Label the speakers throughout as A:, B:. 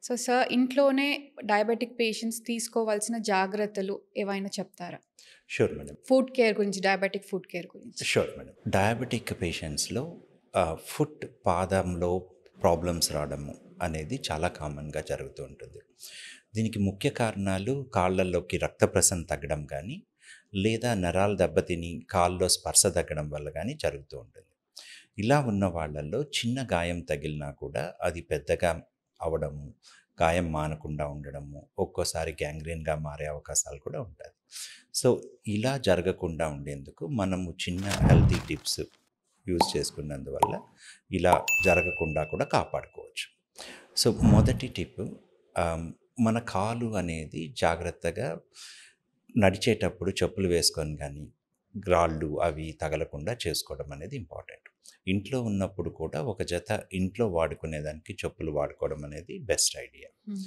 A: So, sir ఇంట్లోనే diabetic patients తీసుకోవాల్సిన జాగ్రత్తలు ఏవైనా చెప్తారా?
B: Sure madam.
A: ఫుడ్ కేర్ గురించి, డయాబెటిక్ ఫుడ్ కేర్ గురించి.
B: Sure madam. డయాబెటిక్ పేషెంట్స్‌లో ఫుట్ పాదంలో ప్రాబ్లమ్స్ రావడము అనేది చాలా కామన్‌గా జరుగుతూ ఉంటుంది. దీనికి ముఖ్య కారణాలు కాళ్ళల్లోకి రక్త ప్రసరణ తగ్గడం గానీ, లేదా నరాలు దెబ్బతిని కాల్లో స్పర్శ తగ్గడం వల్ల గానీ జరుగుతూ ఉంటుంది. ఇలా ఉన్న వాళ్ళల్లో చిన్న గాయం తగిలినా కూడా అది పెద్దగా అవ్వడము, గాయం మానకుండా ఉండడము, ఒక్కోసారి గ్యాంగ్రీన్‌గా మారే అవకాశాలు కూడా ఉంటాయి. సో, ఇలా జరగకుండా ఉండేందుకు మనము చిన్న హెల్తీ టిప్స్ యూజ్ చేసుకున్నందువల్ల ఇలా జరగకుండా కూడా కాపాడుకోవచ్చు. సో, మొదటి టిప్ మన కాలు అనేది జాగ్రత్తగా నడిచేటప్పుడు చెప్పులు వేసుకొని గానీ, రాళ్ళు అవి తగలకుండా చేసుకోవడం అనేది ఇంపార్టెంట్. ఇంట్లో ఉన్నప్పుడు కూడా ఒక జత ఇంట్లో వాడుకునేదానికి చెప్పులు వాడుకోవడం అనేది బెస్ట్ ఐడియా.
A: హ్మ్.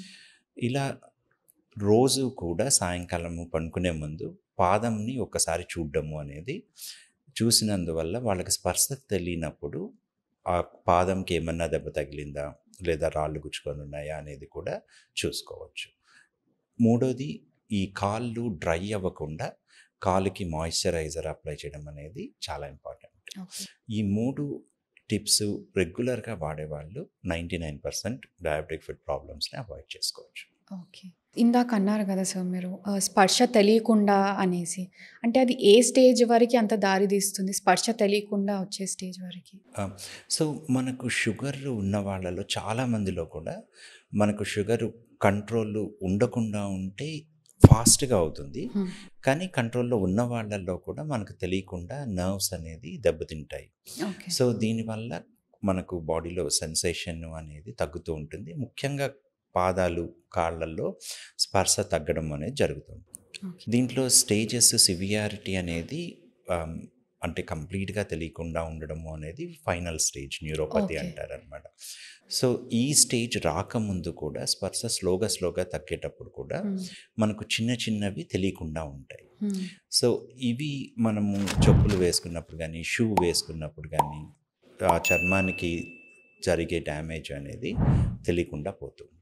B: ఇలా రోజు కూడా సాయంకాలము పడుకునే ముందు పాదంని ఒక్కసారి చూడడము అనేది చూసినందువల్ల వాళ్ళకి స్పర్శ తెలియనప్పుడు ఆ పాదంకి ఏమన్నా దెబ్బ తగిలిందా లేదా రాళ్ళు గుచ్చుకొని ఉన్నాయా అనేది కూడా చూసుకోవచ్చు. మూడోది, ఈ కాళ్ళు డ్రై అవ్వకుండా కాలుకి మాయిశ్చరైజర్ అప్లై చేయడం అనేది చాలా ఇంపార్టెంట్.
A: ఓకే.
B: ఈ 3 టిప్స్ రెగ్యులర్‌గా వాడేవాళ్ళు 99% డయాబెటిక్ ఫుట్ ప్రాబ్లమ్స్‌ని అవాయిడ్ చేసుకోవచ్చు.
A: ఓకే. ఇందాక అన్నారు కదా సార్ మీరు స్పర్శ తెలియకుండా అనేసి. అంటే అది ఏ స్టేజ్ వరకి అంత దారి తీస్తుంది? స్పర్శ తెలియకుండా వచ్చే స్టేజ్ వరకి?
B: ఆ! సో, మనకు షుగర్ ఉన్న వాళ్ళలో చాలా మందిలో కూడా మనకు షుగర్ కంట్రోల్ ఉండకుండా ఉంటే ఫాస్ట్‌గా అవుతుంది.
A: హ్మ్.
B: కానీ కంట్రోల్‌లో ఉన్న వాళ్ళలో కూడా మనకు తెలియకుండా నర్వ్స్ అనేది దెబ్బతింటాయి.
A: ఓకే.
B: సో, దీనివల్ల మనకు బాడీలో సెన్సేషన్ అనేది తగ్గుతూ ఉంటుంది. ముఖ్యంగా పాదాలు, కాళ్ళల్లో స్పర్శ తగ్గడం అనేది జరుగుతుంది.
A: ఓకే.
B: దీంట్లో స్టేజెస్ సివియారిటీ అనేది ఆహ్, అంటే కంప్లీట్‌గా తెలియకుండా ఉండడము అనేది ఫైనల్ స్టేజ్ న్యూరోపతి
A: ఓకే.
B: అంటారనమాట. సో, ఈ స్టేజ్ రాకముందు కూడా స్పర్శ స్లోగా తగ్గేటప్పుడు కూడా
A: హ్మ్.
B: మనకు చిన్న చిన్నవి తెలియకుండా ఉంటాయి.
A: హ్మ్.
B: సో, ఇవి మనము చెప్పులు వేసుకున్నప్పుడు గానీ, షూ వేసుకున్నప్పుడు గానీ, ఆ చర్మానికి జరిగే డ్యామేజ్ అనేది తెలియకుండా పోతుంది.